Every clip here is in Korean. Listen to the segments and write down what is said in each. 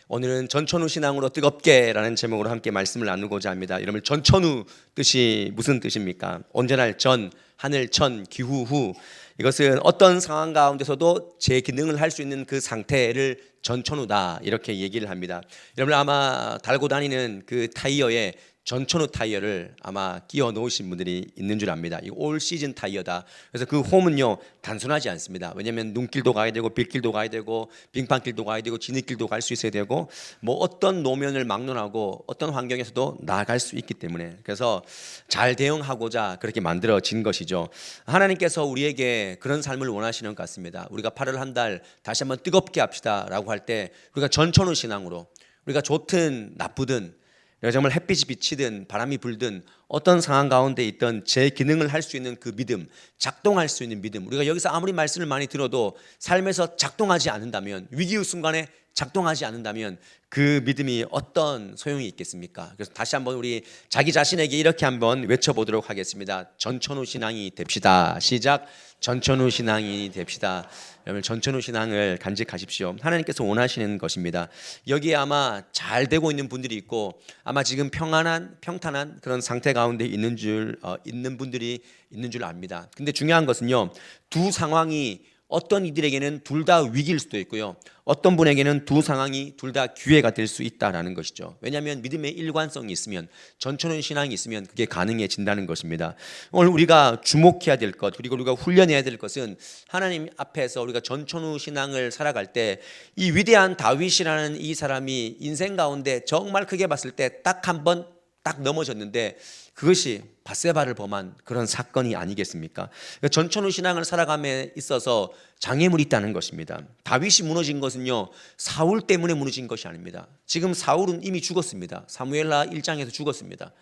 오늘은 전천후 신앙으로 뜨겁게라는 제목으로 함께 말씀을 나누고자 합니다. 여러분, 전천후 뜻이 무슨 뜻입니까? 온전할 전, 하늘 천, 기후 후. 이것은 어떤 상황 가운데서도 제 기능을 할 수 있는 그 상태를 전천후다 이렇게 얘기를 합니다. 여러분 아마 달고 다니는 그 타이어에 전천후 타이어를 아마 끼워 놓으신 분들이 있는 줄 압니다. 이 올 시즌 타이어다. 그래서 그 홈은요 단순하지 않습니다. 왜냐하면 눈길도 가야 되고 빗길도 가야 되고 빙판길도 가야 되고 지느길도 갈 수 있어야 되고 뭐 어떤 노면을 막론하고 어떤 환경에서도 나아갈 수 있기 때문에 그래서 잘 대응하고자 그렇게 만들어진 것이죠. 하나님께서 우리에게 그런 삶을 원하시는 것 같습니다. 우리가 8월 한 달 다시 한번 뜨겁게 합시다라고 할 때 우리가 전천후 신앙으로 우리가 좋든 나쁘든 내가 정말 햇빛이 비치든 바람이 불든 어떤 상황 가운데 있던 제 기능을 할 수 있는 그 믿음, 작동할 수 있는 믿음. 우리가 여기서 아무리 말씀을 많이 들어도 삶에서 작동하지 않는다면, 위기의 순간에 작동하지 않는다면 그 믿음이 어떤 소용이 있겠습니까? 그래서 다시 한번 우리 자기 자신에게 이렇게 한번 외쳐보도록 하겠습니다. 전천후 신앙이 됩시다. 시작. 전천후 신앙이 됩시다. 여러분 전천후 신앙을 간직하십시오. 하나님께서 원하시는 것입니다. 여기에 아마 잘 되고 있는 분들이 있고 아마 지금 평탄한 그런 상태 가운데 있는 분들이 있는 줄 압니다. 근데 중요한 것은요, 두 상황이 어떤 이들에게는 둘 다 위기일 수도 있고요, 어떤 분에게는 두 상황이 둘 다 기회가 될 수 있다라는 것이죠. 왜냐하면 믿음의 일관성이 있으면, 전천후 신앙이 있으면 그게 가능해진다는 것입니다. 오늘 우리가 주목해야 될 것, 그리고 우리가 훈련해야 될 것은 하나님 앞에서 우리가 전천후 신앙을 살아갈 때 이 위대한 다윗이라는 이 사람이 인생 가운데 정말 크게 봤을 때 딱 한 번 딱 넘어졌는데 그것이 밧세바를 범한 그런 사건이 아니겠습니까? 전천후 신앙을 살아감에 있어서 장애물이 있다는 것입니다. 다윗이 무너진 것은요 사울 때문에 무너진 것이 아닙니다. 지금 사울은 이미 죽었습니다. 사무엘하 1장에서 죽었습니다.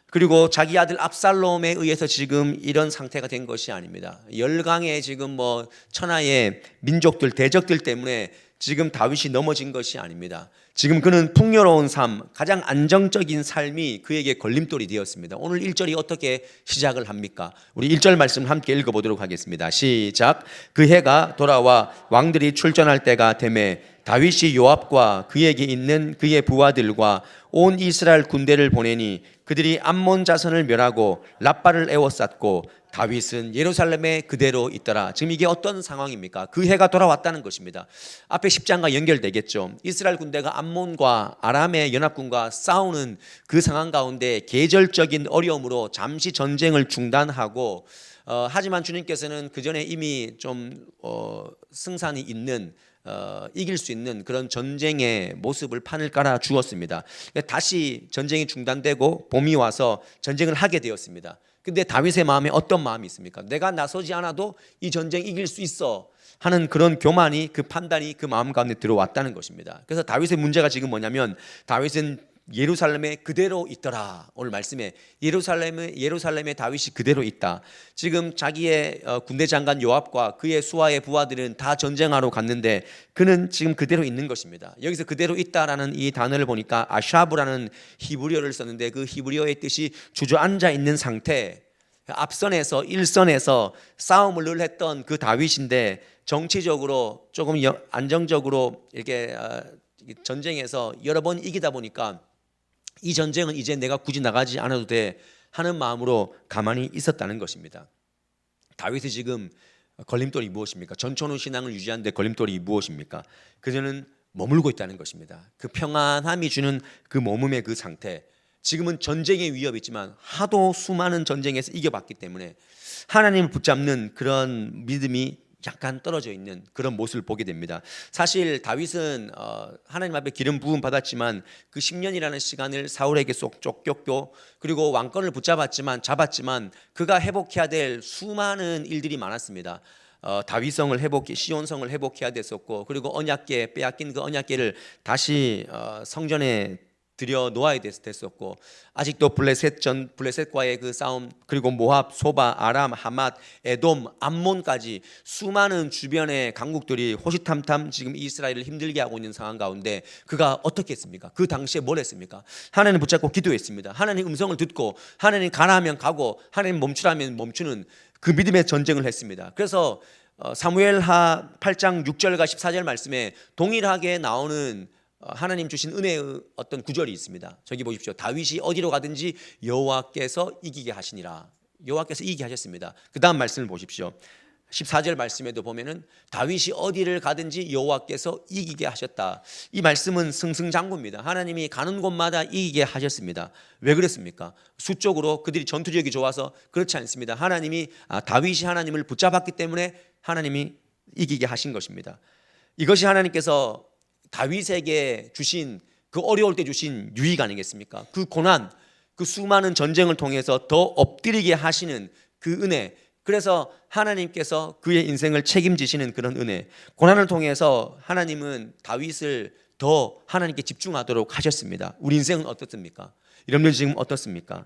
그리고 자기 아들 압살롬에 의해서 지금 이런 상태가 된 것이 아닙니다. 열강의 지금 뭐 천하의 민족들, 대적들 때문에 지금 다윗이 넘어진 것이 아닙니다. 지금 그는 풍요로운 삶, 가장 안정적인 삶이 그에게 걸림돌이 되었습니다. 오늘 1절이 어떻게 시작을 합니까? 우리 1절 말씀 함께 읽어보도록 하겠습니다. 시작. 그 해가 돌아와 왕들이 출전할 때가 되매 다윗이 요압과 그에게 있는 그의 부하들과 온 이스라엘 군대를 보내니 그들이 암몬 자손을 멸하고 랍바를 에워쌌고 다윗은 예루살렘에 그대로 있더라. 지금 이게 어떤 상황입니까? 그 해가 돌아왔다는 것입니다. 앞에 10장과 연결되겠죠. 이스라엘 군대가 암몬과 아람의 연합군과 싸우는 그 상황 가운데 계절적인 어려움으로 잠시 전쟁을 중단하고 하지만 주님께서는 그 전에 이미 좀 승산이 있는 이길 수 있는 그런 전쟁의 모습을 판을 깔아 주었습니다. 다시 전쟁이 중단되고 봄이 와서 전쟁을 하게 되었습니다. 근데 다윗의 마음에 어떤 마음이 있습니까? 내가 나서지 않아도 이 전쟁 이길 수 있어 하는 그런 교만이, 그 판단이 그 마음 가운데 들어왔다는 것입니다. 그래서 다윗의 문제가 지금 뭐냐면 다윗은 예루살렘에 그대로 있더라. 오늘 말씀에 예루살렘에 다윗이 그대로 있다. 지금 자기의 군대 장관 요압과 그의 수하의 부하들은 다 전쟁하러 갔는데 그는 지금 그대로 있는 것입니다. 여기서 그대로 있다라는 이 단어를 보니까 아샤브라는 히브리어를 썼는데 그 히브리어의 뜻이 주저앉아 있는 상태, 앞선에서 일선에서 싸움을 늘 했던 그 다윗인데 정치적으로 조금 안정적으로 이렇게 전쟁에서 여러 번 이기다 보니까 이 전쟁은 이제 내가 굳이 나가지 않아도 돼 하는 마음으로 가만히 있었다는 것입니다. 다윗이 지금 걸림돌이 무엇입니까? 전천후 신앙을 유지하는 데 걸림돌이 무엇입니까? 그저는 머물고 있다는 것입니다. 그 평안함이 주는 그 머금의 그 상태, 지금은 전쟁의 위협이 있지만 하도 수많은 전쟁에서 이겨봤기 때문에 하나님을 붙잡는 그런 믿음이 약간 떨어져 있는 그런 모습을 보게 됩니다. 사실 다윗은 하나님 앞에 기름 부음 받았지만 그 10년이라는 시간을 사울에게 쏙 쫓겼고 그리고 왕권을 잡았지만 그가 회복해야 될 수많은 일들이 많았습니다. 다윗성을 시온성을 회복해야 됐었고 그리고 언약궤 빼앗긴 그 언약궤를 다시 성전에 들여 놓아야 됐었고 아직도 블레셋과의 그 싸움, 그리고 모압, 소바, 아람, 하맛, 에돔, 암몬까지 수많은 주변의 강국들이 호시탐탐 지금 이스라엘을 힘들게 하고 있는 상황 가운데 그가 어떻게 했습니까? 그 당시에 뭘 했습니까? 하나님 붙잡고 기도했습니다. 하나님 음성을 듣고 하나님 가라 하면 가고 하나님 멈추라면 멈추는 그 믿음의 전쟁을 했습니다. 그래서 사무엘하 8장 6절과 14절 말씀에 동일하게 나오는 하나님 주신 은혜의 어떤 구절이 있습니다. 저기 보십시오. 다윗이 어디로 가든지 여호와께서 이기게 하시니라. 여호와께서 이기게 하셨습니다. 그 다음 말씀을 보십시오. 14절 말씀에도 보면은 다윗이 어디를 가든지 여호와께서 이기게 하셨다. 이 말씀은 승승장구입니다. 하나님이 가는 곳마다 이기게 하셨습니다. 왜 그랬습니까? 수적으로 그들이 전투력이 좋아서 그렇지 않습니다. 하나님이 다윗이 하나님을 붙잡았기 때문에 하나님이 이기게 하신 것입니다. 이것이 하나님께서 다윗에게 주신 그 어려울 때 주신 유익 아니겠습니까? 그 고난, 그 수많은 전쟁을 통해서 더 엎드리게 하시는 그 은혜. 그래서 하나님께서 그의 인생을 책임지시는 그런 은혜. 고난을 통해서 하나님은 다윗을 더 하나님께 집중하도록 하셨습니다. 우리 인생은 어떻습니까? 여러분들 지금 어떻습니까?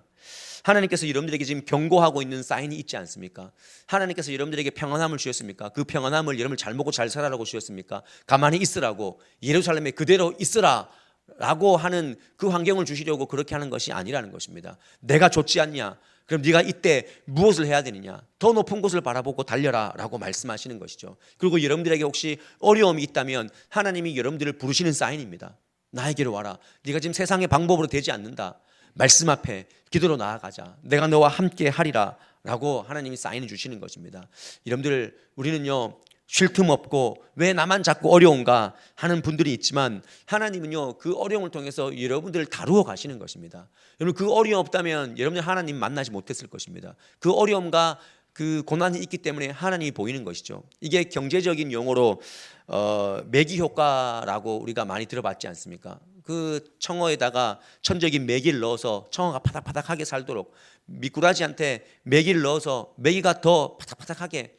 하나님께서 여러분들에게 지금 경고하고 있는 사인이 있지 않습니까? 하나님께서 여러분들에게 평안함을 주셨습니까? 그 평안함을 여러분을 잘 먹고 잘 살아라고 주셨습니까? 가만히 있으라고, 예루살렘에 그대로 있으라 라고 하는 그 환경을 주시려고 그렇게 하는 것이 아니라는 것입니다. 내가 좋지 않냐? 그럼 네가 이때 무엇을 해야 되느냐? 더 높은 곳을 바라보고 달려라 라고 말씀하시는 것이죠. 그리고 여러분들에게 혹시 어려움이 있다면 하나님이 여러분들을 부르시는 사인입니다. 나에게로 와라. 네가 지금 세상의 방법으로 되지 않는다. 말씀 앞에 기도로 나아가자. 내가 너와 함께 하리라 라고 하나님이 사인을 주시는 것입니다. 여러분들, 우리는요 쉴 틈 없고 왜 나만 자꾸 어려운가 하는 분들이 있지만 하나님은요 그 어려움을 통해서 여러분들을 다루어 가시는 것입니다. 여러분, 그 어려움 없다면 여러분들 하나님 만나지 못했을 것입니다. 그 어려움과 그 고난이 있기 때문에 하나님이 보이는 것이죠. 이게 경제적인 용어로 매기 효과라고 우리가 많이 들어봤지 않습니까? 그 청어에다가 천적인 매기를 넣어서 청어가 파닥파닥하게 살도록 미꾸라지한테 매기를 넣어서 매기가 더 파닥파닥하게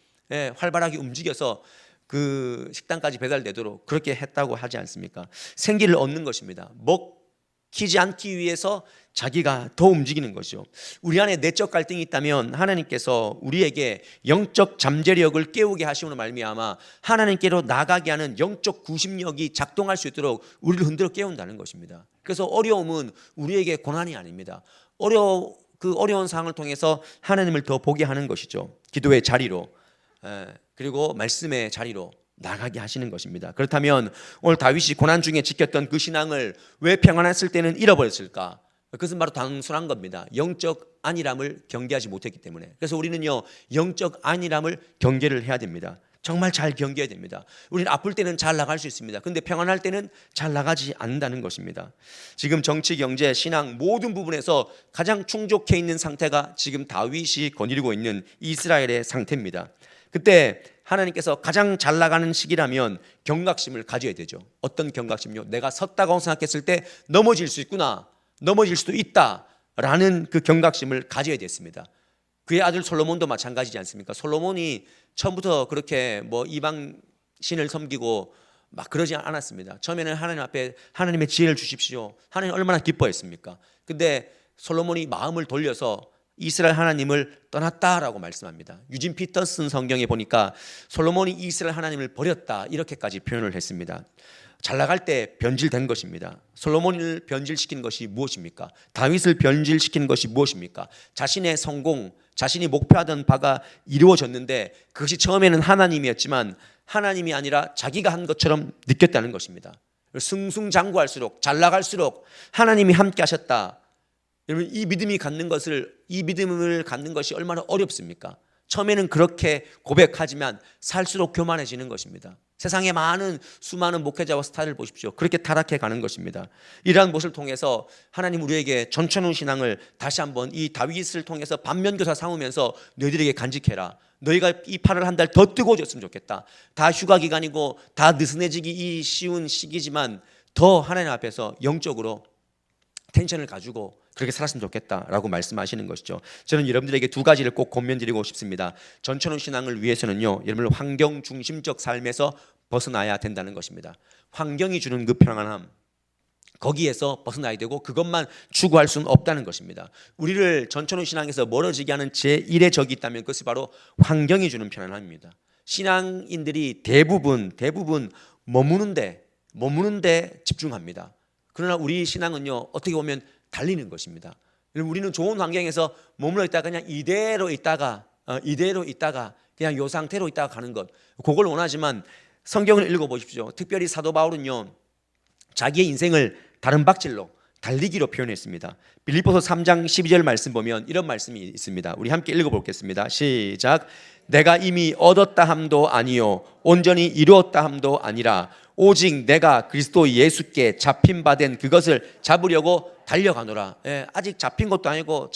활발하게 움직여서 그 식당까지 배달되도록 그렇게 했다고 하지 않습니까? 생기를 얻는 것입니다. 먹히지 않기 위해서 자기가 더 움직이는 것이죠. 우리 안에 내적 갈등이 있다면 하나님께서 우리에게 영적 잠재력을 깨우게 하시오는 말미암아 하나님께로 나가게 하는 영적 구심력이 작동할 수 있도록 우리를 흔들어 깨운다는 것입니다. 그래서 어려움은 우리에게 고난이 아닙니다. 그 어려운 상황을 통해서 하나님을 더 보게 하는 것이죠. 기도의 자리로, 그리고 말씀의 자리로 나가게 하시는 것입니다. 그렇다면 오늘 다윗이 고난 중에 지켰던 그 신앙을 왜 평안했을 때는 잃어버렸을까? 그것은 바로 단순한 겁니다. 영적 안일함을 경계하지 못했기 때문에. 그래서 우리는요 영적 안일함을 경계를 해야 됩니다. 정말 잘 경계해야 됩니다. 우리는 아플 때는 잘 나갈 수 있습니다. 그런데 평안할 때는 잘 나가지 않는다는 것입니다. 지금 정치, 경제, 신앙 모든 부분에서 가장 충족해 있는 상태가 지금 다윗이 거느리고 있는 이스라엘의 상태입니다. 그때 하나님께서 가장 잘 나가는 시기라면 경각심을 가져야 되죠. 어떤 경각심요? 내가 섰다고 생각했을 때 넘어질 수 있구나, 넘어질 수도 있다라는 그 경각심을 가져야 됐습니다. 그의 아들 솔로몬도 마찬가지지 않습니까? 솔로몬이 처음부터 그렇게 이방 신을 섬기고 막 그러지 않았습니다. 처음에는 하나님 앞에 하나님의 지혜를 주십시오. 하나님 얼마나 기뻐했습니까? 근데 솔로몬이 마음을 돌려서 이스라엘 하나님을 떠났다라고 말씀합니다. 유진 피터슨 성경에 보니까 솔로몬이 이스라엘 하나님을 버렸다 이렇게까지 표현을 했습니다. 잘 나갈 때 변질된 것입니다. 솔로몬을 변질시킨 것이 무엇입니까? 다윗을 변질시킨 것이 무엇입니까? 자신의 성공, 자신이 목표하던 바가 이루어졌는데 그것이 처음에는 하나님이었지만 하나님이 아니라 자기가 한 것처럼 느꼈다는 것입니다. 승승장구할수록 잘 나갈수록 하나님이 함께 하셨다. 여러분, 이 믿음을 갖는 것이 얼마나 어렵습니까? 처음에는 그렇게 고백하지만 살수록 교만해지는 것입니다. 세상에 수많은 목회자와 스타를 보십시오. 그렇게 타락해 가는 것입니다. 이러한 것을 통해서 하나님 우리에게 전천후 신앙을 다시 한번 이 다윗을 통해서 반면교사 삼으면서 너희들에게 간직해라. 너희가 이 팔을 한 달 더 뜨거워졌으면 좋겠다. 다 휴가 기간이고 다 느슨해지기 쉬운 시기지만 더 하나님 앞에서 영적으로 텐션을 가지고 그렇게 살았으면 좋겠다라고 말씀하시는 것이죠. 저는 여러분들에게 두 가지를 꼭 권면드리고 싶습니다. 전천후 신앙을 위해서는요, 여러분 환경 중심적 삶에서 벗어나야 된다는 것입니다. 환경이 주는 그 평안함, 거기에서 벗어나야 되고 그것만 추구할 수는 없다는 것입니다. 우리를 전천후 신앙에서 멀어지게 하는 제1의 적이 있다면 그것이 바로 환경이 주는 편안함입니다. 신앙인들이 대부분 머무는 데 집중합니다. 그러나 우리 신앙은요 어떻게 보면 달리는 것입니다. 우리는 좋은 환경에서 머물러 있다가 그냥 이대로 있다가 그냥 이 상태로 있다가 가는 것, 그걸 원하지만 성경을 읽어보십시오. 특별히 사도 바울은요 자기의 인생을 다른 박질로 달리기로 표현했습니다. 빌립보서 3장 12절 말씀 보면 이런 말씀이 있습니다. 우리 함께 읽어보겠습니다. 시작. 내가 이미 얻었다 함도 아니요 온전히 이루었다 함도 아니라 오직 내가 그리스도 예수께 잡힌 바 된 그것을 잡으려고 달려가노라. 아직 잡힌 것도 아니고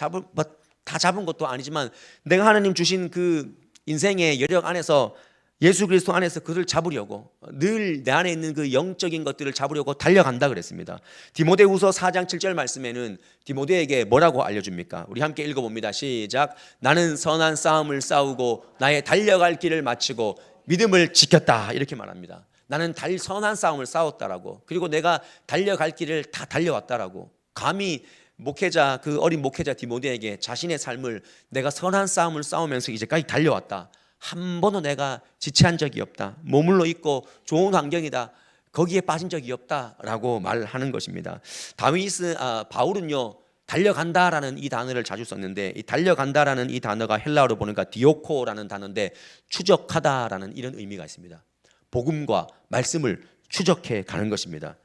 다 잡은 것도 아니지만 내가 하나님 주신 그 인생의 여력 안에서 예수 그리스도 안에서 그를 잡으려고 늘 내 안에 있는 그 영적인 것들을 잡으려고 달려간다 그랬습니다. 디모데후서 4장 7절 말씀에는 디모데에게 뭐라고 알려줍니까? 우리 함께 읽어봅니다. 시작. 나는 선한 싸움을 싸우고 나의 달려갈 길을 마치고 믿음을 지켰다 이렇게 말합니다. 나는 선한 싸움을 싸웠다라고, 그리고 내가 달려갈 길을 다 달려왔다라고. 감히 목회자, 그 어린 목회자 디모데에게 자신의 삶을 내가 선한 싸움을 싸우면서 이제까지 달려왔다, 한 번도 내가 지체한 적이 없다, 머물러 있고 좋은 환경이다, 거기에 빠진 적이 없다라고 말하는 것입니다. 바울은요 달려간다라는 이 단어를 자주 썼는데, 이 달려간다라는 이 단어가 헬라어로 보니까 디오코라는 단어인데 추적하다라는 이런 의미가 있습니다. 복음과 말씀을 추적해 가는 것입니다.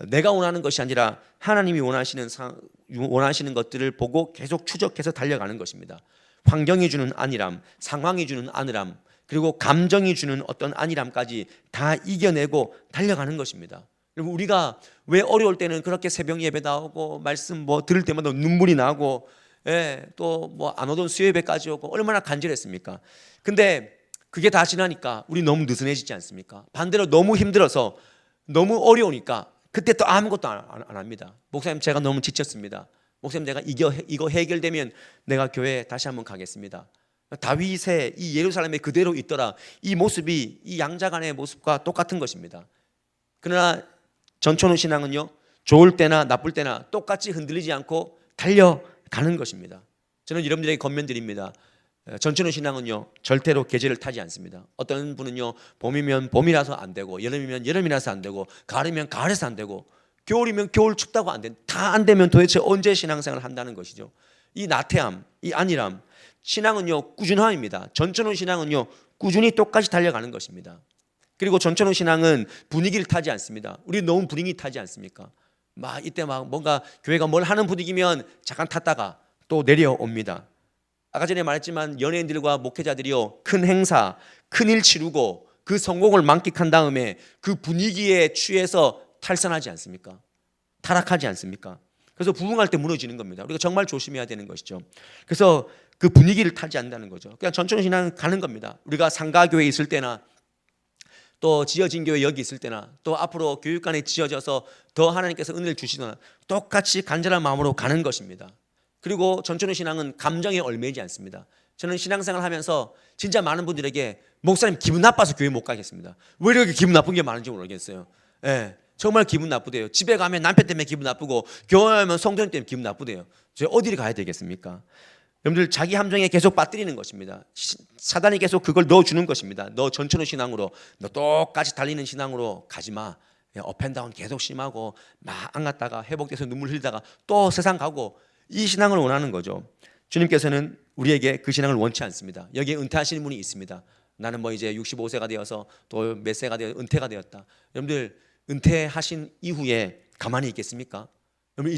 내가 원하는 것이 아니라 하나님이 원하시는 것들을 보고 계속 추적해서 달려가는 것입니다. 환경이 주는 안일함, 상황이 주는 안일함, 그리고 감정이 주는 어떤 안일함까지 다 이겨내고 달려가는 것입니다. 그리고 우리가 왜 어려울 때는 그렇게 새벽 예배 나오고 말씀 들을 때마다 눈물이 나고, 또 안 오던 수요예배까지 오고 얼마나 간절했습니까? 근데 그게 다 지나니까 우리 너무 느슨해지지 않습니까? 반대로 너무 힘들어서 너무 어려우니까 그때 또 아무것도 안 합니다. 목사님 제가 너무 지쳤습니다. 목사님 내가 이거 해결되면 내가 교회에 다시 한번 가겠습니다. 다윗의 이 예루살렘에 그대로 있더라, 이 모습이 이 양자간의 모습과 똑같은 것입니다. 그러나 전천후 신앙은요 좋을 때나 나쁠 때나 똑같이 흔들리지 않고 달려가는 것입니다. 저는 여러분들에게 권면드립니다. 전천후 신앙은요 절대로 계절을 타지 않습니다. 어떤 분은요 봄이면 봄이라서 안 되고, 여름이면 여름이라서 안 되고, 가을이면 가을에서 안 되고, 겨울이면 겨울 춥다고 안 돼. 다 안 되면 도대체 언제 신앙생활을 한다는 것이죠. 이 나태함, 이 안일함, 신앙은요 꾸준함입니다. 전천후 신앙은요 꾸준히 똑같이 달려가는 것입니다. 그리고 전천후 신앙은 분위기를 타지 않습니다. 우리 너무 분위기 타지 않습니까? 이때 뭔가 교회가 뭘 하는 분위기면 잠깐 탔다가 또 내려옵니다. 아까 전에 말했지만 연예인들과 목회자들이요 큰 행사, 큰일 치르고 그 성공을 만끽한 다음에 그 분위기에 취해서 탈선하지 않습니까? 타락하지 않습니까? 그래서 부흥할 때 무너지는 겁니다. 우리가 정말 조심해야 되는 것이죠. 그래서 그 분위기를 타지 않는다는 거죠. 그냥 전천후 신앙은 가는 겁니다. 우리가 상가교회에 있을 때나 또 지어진 교회 여기 있을 때나 또 앞으로 교육관에 지어져서 더 하나님께서 은혜를 주시거나 똑같이 간절한 마음으로 가는 것입니다. 그리고 전천후 신앙은 감정에 얽매이지 않습니다. 저는 신앙생활 하면서 진짜 많은 분들에게 목사님 기분 나빠서 교회 못 가겠습니다. 왜 이렇게 기분 나쁜 게 많은지 모르겠어요. 정말 기분 나쁘대요. 집에 가면 남편 때문에 기분 나쁘고, 교회 오면 성도님 때문에 기분 나쁘대요. 저 어디를 가야 되겠습니까? 여러분들 자기 함정에 계속 빠뜨리는 것입니다. 사단이 계속 그걸 넣어주는 것입니다. 너 전천후 신앙으로, 너 똑같이 달리는 신앙으로 가지 마. 업앤다운 계속 심하고 막 안 갔다가 회복돼서 눈물 흘리다가 또 세상 가고, 이 신앙을 원하는 거죠. 주님께서는 우리에게 그 신앙을 원치 않습니다. 여기에 은퇴하시는 분이 있습니다. 나는 이제 65세가 되어서 또 몇 세가 되어 은퇴가 되었다. 여러분들 은퇴하신 이후에 가만히 있겠습니까? 여러분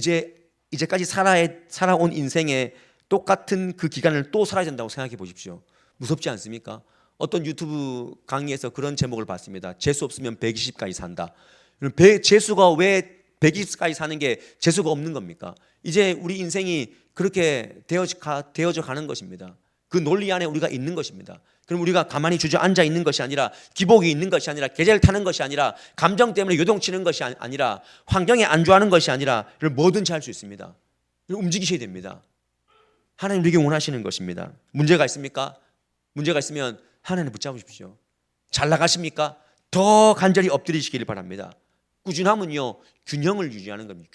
이제까지 살아온 인생에 똑같은 그 기간을 또 살아야 된다고 생각해 보십시오. 무섭지 않습니까? 어떤 유튜브 강의에서 그런 제목을 봤습니다. 재수 없으면 120까지 산다. 재수가 왜 120까지 사는 게 재수가 없는 겁니까? 이제 우리 인생이 그렇게 되어져 가는 것입니다. 그 논리 안에 우리가 있는 것입니다. 그럼 우리가 가만히 주저앉아 있는 것이 아니라, 기복이 있는 것이 아니라, 계절 타는 것이 아니라, 감정 때문에 요동치는 것이 아니라, 환경에 안주하는 것이 아니라 뭐든지 할 수 있습니다. 움직이셔야 됩니다. 하나님 우리에게 원하시는 것입니다. 문제가 있습니까? 문제가 있으면 하나님 붙잡으십시오. 잘 나가십니까? 더 간절히 엎드리시길 바랍니다. 꾸준함은요 균형을 유지하는 겁니다.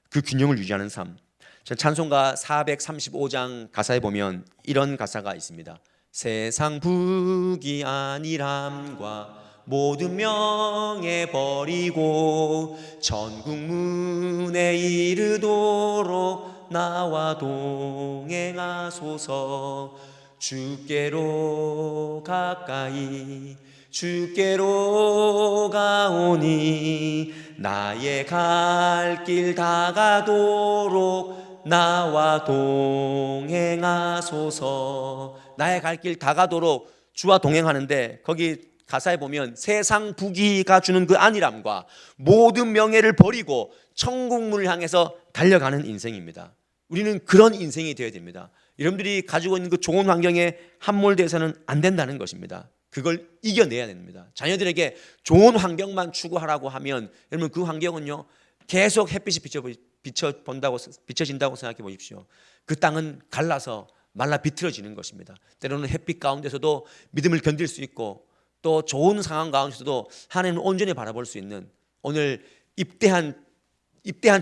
그 균형을 유지하는 삶. 찬송가 435장 가사에 보면 이런 가사가 있습니다. 세상 부귀 안일함과 모든 명예 버리고 천국 문에 이르도록 나와 동행하소서. 주께로 가까이 주께로 가오니 나의 갈 길 다가도록 나와 동행하소서. 나의 갈 길 다가도록 주와 동행하는데 거기 가사에 보면 세상 부귀가 주는 그 안일함과 모든 명예를 버리고 천국문을 향해서 달려가는 인생입니다. 우리는 그런 인생이 되어야 됩니다. 여러분들이 가지고 있는 그 좋은 환경에 함몰돼서는 안 된다는 것입니다. 그걸 이겨내야 됩니다. 자녀들에게 좋은 환경만 추구하라고 하면 여러분 그 환경은요 계속 햇빛이 비춰진다고 생각해 보십시오. 그 땅은 갈라서 말라 비틀어지는 것입니다. 때로는 햇빛 가운데서도 믿음을 견딜 수 있고 또 좋은 상황 가운데서도 하나님을 온전히 바라볼 수 있는, 오늘 입대한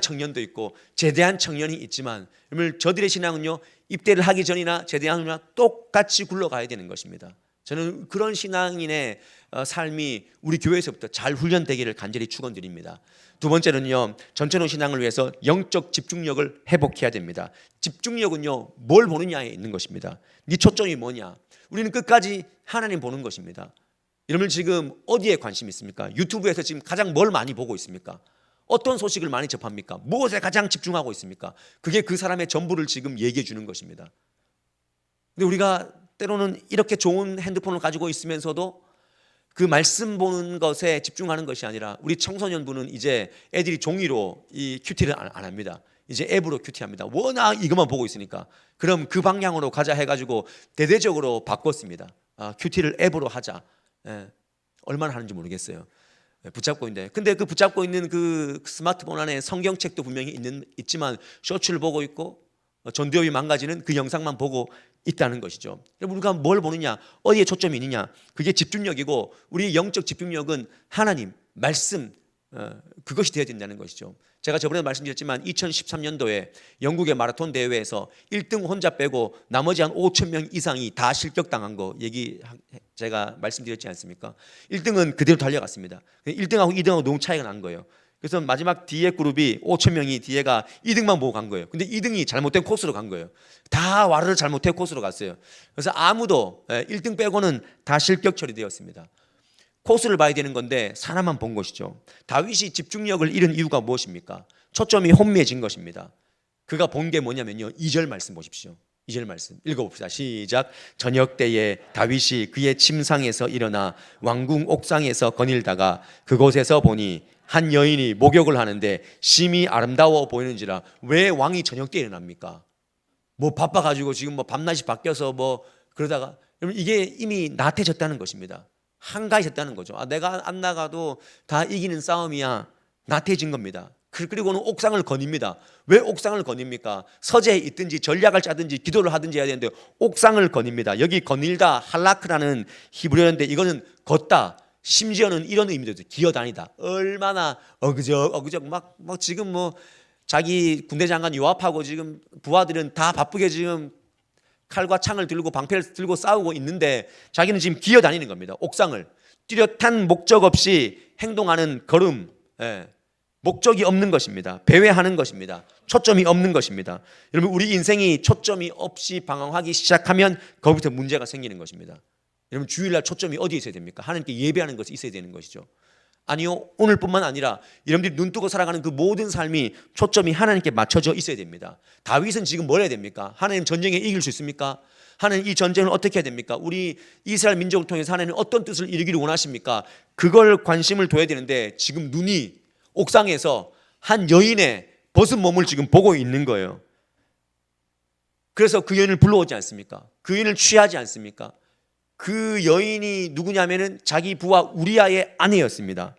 청년도 있고 제대한 청년이 있지만 여러분 저들의 신앙은요 입대를 하기 전이나 제대하는 날 똑같이 굴러가야 되는 것입니다. 저는 그런 신앙인의 삶이 우리 교회에서부터 잘 훈련되기를 간절히 축원드립니다. 두 번째는요, 전천후 신앙을 위해서 영적 집중력을 회복해야 됩니다. 집중력은요 뭘 보느냐에 있는 것입니다. 네 초점이 뭐냐? 우리는 끝까지 하나님 보는 것입니다. 여러분 지금 어디에 관심 있습니까? 유튜브에서 지금 가장 뭘 많이 보고 있습니까? 어떤 소식을 많이 접합니까? 무엇에 가장 집중하고 있습니까? 그게 그 사람의 전부를 지금 얘기해 주는 것입니다. 근데 우리가 때로는 이렇게 좋은 핸드폰을 가지고 있으면서도 그 말씀 보는 것에 집중하는 것이 아니라 우리 청소년부는 이제 애들이 종이로 이 큐티를 안 합니다. 이제 앱으로 큐티합니다. 워낙 이것만 보고 있으니까. 그럼 그 방향으로 가자 해가지고 대대적으로 바꿨습니다. 큐티를 앱으로 하자. 얼마나 하는지 모르겠어요. 붙잡고 있는데, 근데 그 붙잡고 있는 그 스마트폰 안에 성경책도 분명히 있지만 쇼츠를 보고 있고 전두엽이 망가지는 그 영상만 보고 있다는 것이죠. 여러분 우리가 뭘 보느냐, 어디에 초점이 있느냐, 그게 집중력이고 우리 영적 집중력은 하나님, 말씀, 그것이 되어야 된다는 것이죠. 제가 저번에 말씀드렸지만 2013년도에 영국의 마라톤 대회에서 1등 혼자 빼고 나머지 한 5천 명 이상이 다 실격당한 거 제가 말씀드렸지 않습니까? 1등은 그대로 달려갔습니다. 1등하고 2등하고 너무 차이가 난 거예요. 그래서 마지막 뒤에 그룹이 5천 명이 뒤에가 2등만 보고 간 거예요. 근데 2등이 잘못된 코스로 간 거예요. 다 와르르 잘못된 코스로 갔어요. 그래서 아무도 1등 빼고는 다 실격 처리되었습니다. 코스를 봐야 되는 건데 사람만 본 것이죠. 다윗이 집중력을 잃은 이유가 무엇입니까? 초점이 혼미해진 것입니다. 그가 본 게 뭐냐면요, 2절 말씀 보십시오. 2절 말씀 읽어봅시다. 시작. 저녁 때에 다윗이 그의 침상에서 일어나 왕궁 옥상에서 거닐다가 그곳에서 보니 한 여인이 목욕을 하는데 심히 아름다워 보이는지라. 왜 왕이 저녁 때 일어납니까? 뭐 바빠가지고 지금 뭐 밤낮이 바뀌어서 뭐 그러다가, 여러분 이게 이미 나태해졌다는 것입니다. 한가해졌다는 거죠. 내가 안 나가도 다 이기는 싸움이야. 나태해진 겁니다. 그리고는 옥상을 거닙니다. 왜 옥상을 거닙니까? 서재에 있든지 전략을 짜든지 기도를 하든지 해야 되는데 옥상을 거닙니다. 여기 거닐다 할라크라는 히브리어인데 이거는 걷다, 심지어는 이런 의미도 있어요. 기어다니다. 얼마나 어그적 막 지금 뭐 자기 군대 장관 요압하고 지금 부하들은 다 바쁘게 지금 칼과 창을 들고 방패를 들고 싸우고 있는데 자기는 지금 기어다니는 겁니다. 옥상을 뚜렷한 목적 없이 행동하는 걸음, 목적이 없는 것입니다. 배회하는 것입니다. 초점이 없는 것입니다. 여러분 우리 인생이 초점이 없이 방황하기 시작하면 거기부터 문제가 생기는 것입니다. 여러분 주일날 초점이 어디에 있어야 됩니까? 하나님께 예배하는 것이 있어야 되는 것이죠. 아니요, 오늘뿐만 아니라 여러분들이 눈 뜨고 살아가는 그 모든 삶이 초점이 하나님께 맞춰져 있어야 됩니다. 다윗은 지금 뭘 해야 됩니까? 하나님 전쟁에 이길 수 있습니까? 하나님 이 전쟁을 어떻게 해야 됩니까? 우리 이스라엘 민족을 통해서 하나님 어떤 뜻을 이루기를 원하십니까? 그걸 관심을 둬야 되는데 지금 눈이 옥상에서 한 여인의 벗은 몸을 지금 보고 있는 거예요. 그래서 그 여인을 불러오지 않습니까? 그 여인을 취하지 않습니까? 그 여인이 누구냐면은 자기 부하 우리아의 아내였습니다.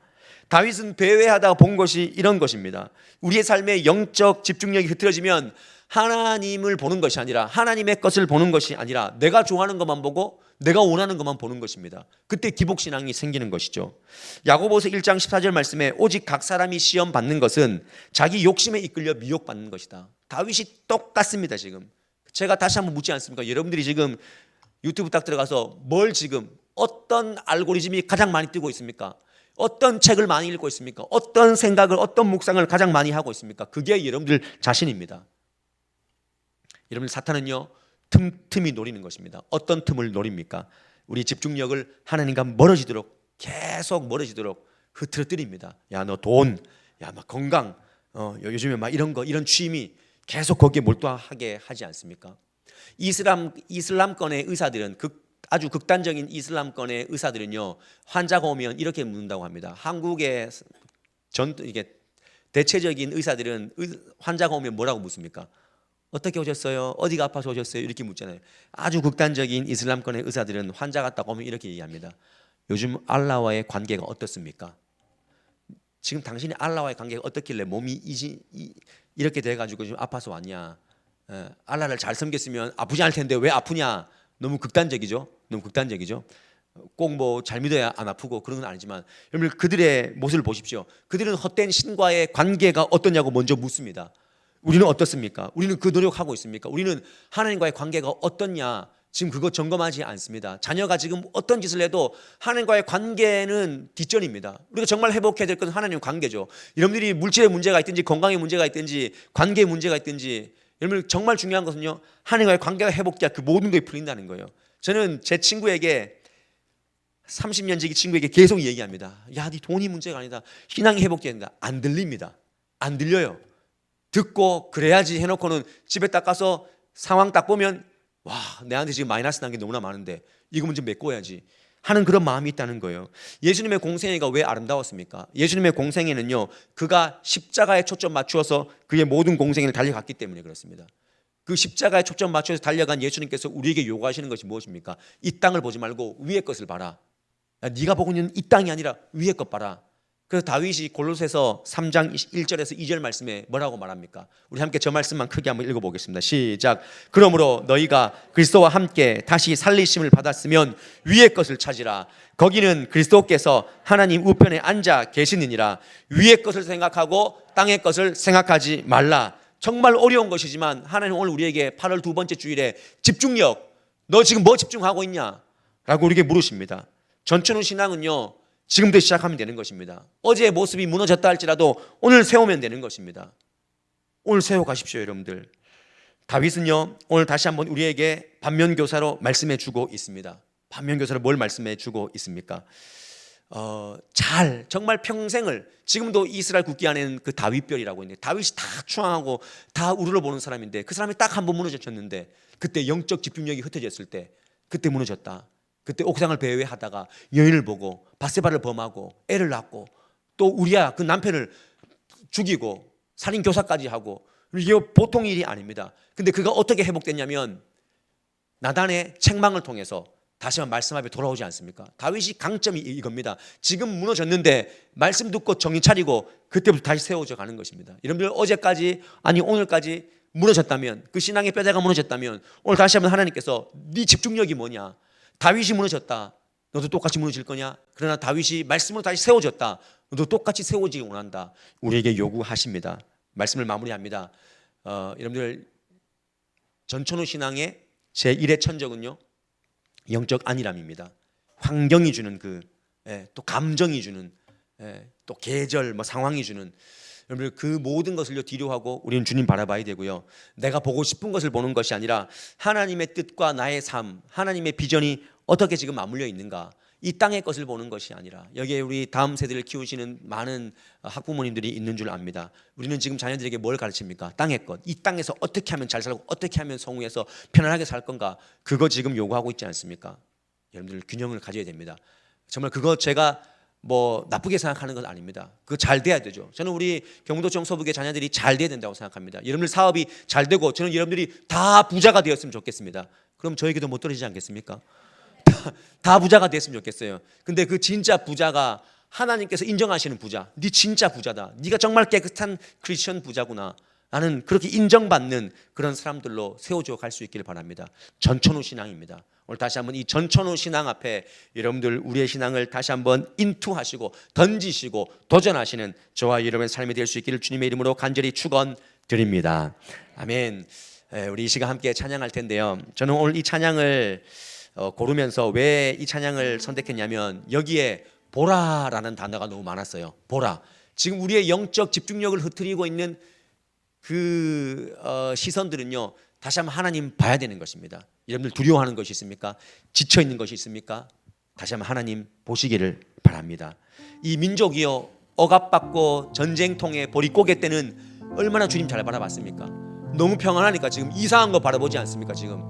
다윗은 배회하다가 본 것이 이런 것입니다. 우리의 삶의 영적 집중력이 흐트러지면 하나님을 보는 것이 아니라, 하나님의 것을 보는 것이 아니라 내가 좋아하는 것만 보고 내가 원하는 것만 보는 것입니다. 그때 기복신앙이 생기는 것이죠. 야고보서 1장 14절 말씀에 오직 각 사람이 시험 받는 것은 자기 욕심에 이끌려 미혹받는 것이다. 다윗이 똑같습니다. 지금 제가 다시 한번 묻지 않습니까? 여러분들이 지금 유튜브 딱 들어가서 뭘 지금 어떤 알고리즘이 가장 많이 뜨고 있습니까? 어떤 책을 많이 읽고 있습니까? 어떤 생각을, 어떤 묵상을 가장 많이 하고 있습니까? 그게 여러분들 자신입니다. 여러분 사탄은요 틈틈이 노리는 것입니다. 어떤 틈을 노립니까? 우리 집중력을 하나님과 멀어지도록, 계속 멀어지도록 흐트러뜨립니다. 야, 너 돈, 야, 막 건강, 요즘에 막 이런 거, 이런 취미 계속 거기에 몰두하게 하지 않습니까? 이슬람권의 의사들은 아주 극단적인 이슬람권의 의사들은요, 환자가 오면 이렇게 묻는다고 합니다. 한국의 이게 대체적인 의사들은 환자가 오면 뭐라고 묻습니까? 어떻게 오셨어요? 어디가 아파서 오셨어요? 이렇게 묻잖아요. 아주 극단적인 이슬람권의 의사들은 환자가 딱 오면 이렇게 얘기합니다. 요즘 알라와의 관계가 어떻습니까? 지금 당신이 알라와의 관계가 어떻길래 몸이 이렇게 돼가지고 지금 아파서 왔냐? 알라를 잘 섬겼으면 아프지 않을 텐데 왜 아프냐? 너무 극단적이죠. 너무 극단적이죠. 꼭 뭐 잘 믿어야 안 아프고 그런 건 아니지만 여러분 그들의 모습을 보십시오. 그들은 헛된 신과의 관계가 어떠냐고 먼저 묻습니다. 우리는 어떻습니까? 우리는 그 노력하고 있습니까? 우리는 하나님과의 관계가 어떻냐? 지금 그거 점검하지 않습니다. 자녀가 지금 어떤 짓을 해도 하나님과의 관계는 뒷전입니다. 우리가 정말 회복해야 될 건 하나님의 관계죠. 여러분들이 물질의 문제가 있든지 건강의 문제가 있든지 관계의 문제가 있든지 여러분 정말 중요한 것은요. 하나님과의 관계가 회복돼야 그 모든 것이 풀린다는 거예요. 저는 제 친구에게 30년 지기 친구에게 계속 얘기합니다. 야, 네 돈이 문제가 아니다. 신앙이 회복돼야 된다. 안 들립니다. 안 들려요. 듣고 그래야지 해놓고는 집에 딱 가서 상황 딱 보면 와, 내한테 지금 마이너스 난 게 너무나 많은데 이거 문제 메꿔야지 하는 그런 마음이 있다는 거예요. 예수님의 공생애가 왜 아름다웠습니까? 예수님의 공생애는요, 그가 십자가에 초점 맞추어서 그의 모든 공생애를 달려갔기 때문에 그렇습니다. 그 십자가에 초점 맞춰서 달려간 예수님께서 우리에게 요구하시는 것이 무엇입니까? 이 땅을 보지 말고 위의 것을 봐라. 야, 네가 보고 있는 이 땅이 아니라 위의 것 봐라. 그래서 다윗이 골로새서 3장 1절에서 2절 말씀에 뭐라고 말합니까? 우리 함께 저 말씀만 크게 한번 읽어보겠습니다. 시작. 그러므로 너희가 그리스도와 함께 다시 살리심을 받았으면 위의 것을 찾으라. 거기는 그리스도께서 하나님 우편에 앉아 계시느니라. 위의 것을 생각하고 땅의 것을 생각하지 말라. 정말 어려운 것이지만 하나님 오늘 우리에게 8월 두 번째 주일에 집중력, 너 지금 뭐 집중하고 있냐? 라고 우리에게 물으십니다. 전천후 신앙은요, 지금부터 시작하면 되는 것입니다. 어제의 모습이 무너졌다 할지라도 오늘 세우면 되는 것입니다. 오늘 세워가십시오, 여러분들. 다윗은요, 오늘 다시 한번 우리에게 반면교사로 말씀해 주고 있습니다. 반면교사로 뭘 말씀해 주고 있습니까? 정말 평생을, 지금도 이스라엘 국기 안에는 그 다윗별이라고 있는데, 다윗이 다 추앙하고 다 우러러보는 사람인데 그 사람이 딱 한 번 무너졌는데, 그때 영적 집중력이 흩어졌을 때 그때 무너졌다. 그때 옥상을 배회하다가 여인을 보고 밧세바를 범하고 애를 낳고 또 우리야 그 남편을 죽이고 살인 교사까지 하고, 이게 보통 일이 아닙니다. 근데 그가 어떻게 회복됐냐면 나단의 책망을 통해서 다시 한번 말씀 앞에 돌아오지 않습니까? 다윗이 강점이 이겁니다. 지금 무너졌는데 말씀 듣고 정신 차리고 그때부터 다시 세워져 가는 것입니다. 여러분들 어제까지 아니 오늘까지 무너졌다면, 그 신앙의 뼈대가 무너졌다면 오늘 다시 한번 하나님께서 네 집중력이 뭐냐? 다윗이 무너졌다. 너도 똑같이 무너질 거냐? 그러나 다윗이 말씀으로 다시 세워졌다. 너도 똑같이 세워지기 원한다. 우리에게 요구하십니다. 말씀을 마무리합니다. 여러분들 전천후 신앙의 제1의 천적은요, 영적 안일함입니다. 환경이 주는 또 감정이 주는 또 계절 상황이 주는, 여러분 그 모든 것을 뒤로하고 우리는 주님 바라봐야 되고요. 내가 보고 싶은 것을 보는 것이 아니라 하나님의 뜻과 나의 삶, 하나님의 비전이 어떻게 지금 맞물려 있는가, 이 땅의 것을 보는 것이 아니라, 여기에 우리 다음 세대를 키우시는 많은 학부모님들이 있는 줄 압니다. 우리는 지금 자녀들에게 뭘 가르칩니까? 땅의 것, 이 땅에서 어떻게 하면 잘 살고 어떻게 하면 성공해서 편안하게 살 건가, 그거 지금 요구하고 있지 않습니까? 여러분들 균형을 가져야 됩니다. 정말 그거 제가 나쁘게 생각하는 건 아닙니다. 그거 잘 돼야 되죠. 저는 우리 경북도청 서북의 자녀들이 잘 돼야 된다고 생각합니다. 여러분들 사업이 잘 되고 저는 여러분들이 다 부자가 되었으면 좋겠습니다. 그럼 저에게도 못 떨어지지 않겠습니까? 다 부자가 됐으면 좋겠어요. 근데 그 진짜 부자가 하나님께서 인정하시는 부자, 네 진짜 부자다, 네가 정말 깨끗한 크리스천 부자구나, 나는 그렇게 인정받는 그런 사람들로 세워져 갈 수 있기를 바랍니다. 전천후 신앙입니다. 오늘 다시 한번 이 전천후 신앙 앞에 여러분들 우리의 신앙을 다시 한번 인투하시고 던지시고 도전하시는 저와 여러분의 삶이 될 수 있기를 주님의 이름으로 간절히 축원드립니다. 아멘. 우리 이 시간 함께 찬양할 텐데요. 저는 오늘 이 찬양을 고르면서 왜 이 찬양을 선택했냐면, 여기에 보라라는 단어가 너무 많았어요. 보라. 지금 우리의 영적 집중력을 흐트리고 있는 그 시선들은요, 다시 한번 하나님 봐야 되는 것입니다. 여러분들 두려워하는 것이 있습니까? 지쳐 있는 것이 있습니까? 다시 한번 하나님 보시기를 바랍니다. 이 민족이요, 억압받고 전쟁통에 보릿고개 때는 얼마나 주님 잘 바라봤습니까? 너무 평안하니까 지금 이상한 거 바라보지 않습니까? 지금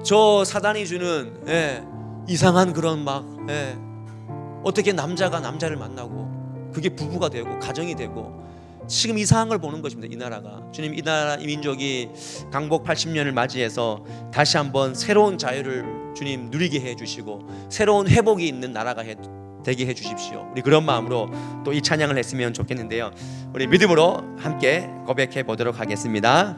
저 사단이 주는 이상한 그런 막 어떻게 남자가 남자를 만나고 그게 부부가 되고 가정이 되고 지금 이상한 걸 보는 것입니다. 이 나라가. 주님, 이 나라 이 민족이 강복 80년을 맞이해서 다시 한번 새로운 자유를 주님 누리게 해주시고 새로운 회복이 있는 나라가 되게 해주십시오. 우리 그런 마음으로 또 이 찬양을 했으면 좋겠는데요. 우리 믿음으로 함께 고백해 보도록 하겠습니다.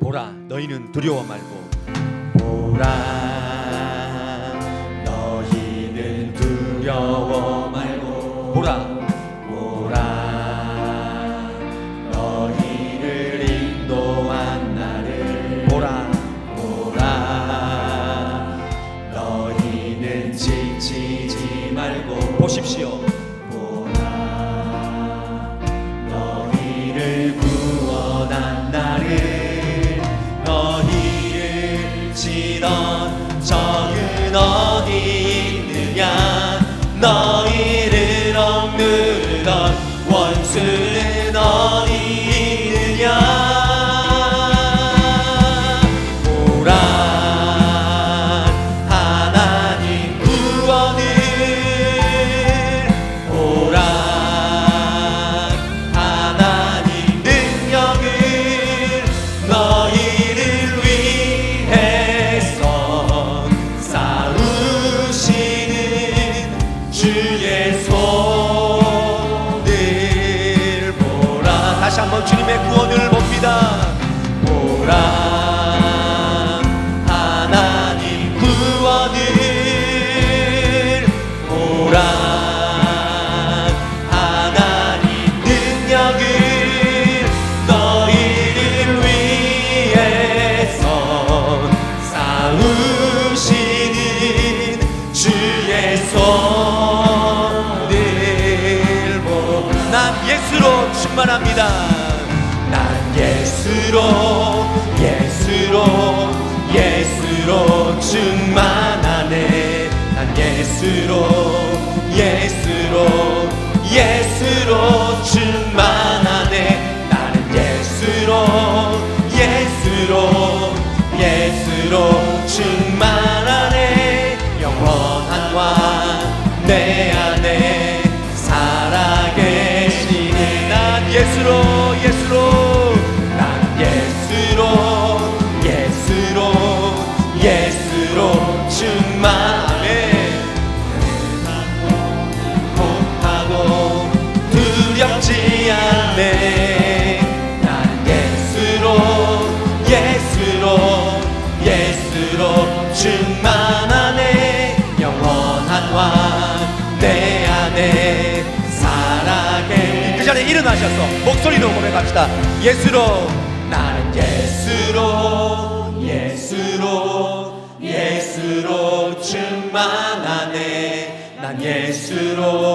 보라, 너희는 두려워 말고. 보라, 너희는 두려워 말고. 보라, 보라, 너희를 인도한 나를. 보라, 보라, 너희는 지치지 말고. 보십시오. 보라, 너희를 구원한 나를. 너희를 치던 적은 어디 있느냐. 너희를 억누르던 원수는 어디 있느냐. 보라, 하나님 구원을. 보라, 하나님 능력을. 너희를 위해서 싸우시는 주의 손을. 보라, 다시 한번 주님의 구원을 봅니다. 보라, 하나님 구원을. 보라, 하나님 능력을. 너희를 위해서 싸우시는 주의 손을. 난 예수로 충만합니다. 난 예수로 충만하네. 난 예수로 충만하네. 나는 예수로 충만하네. 영원한 왕 내 안에 살아계시네. 난 예수로 충만하네. 못하고 두렵지 않네. 난 예수로 충만하네. 영원한 왕 내 안에 살아계. 그 자리에 일어나셔서 목소리로 고백합시다. 나는 예수로 충만하네. 난 예수로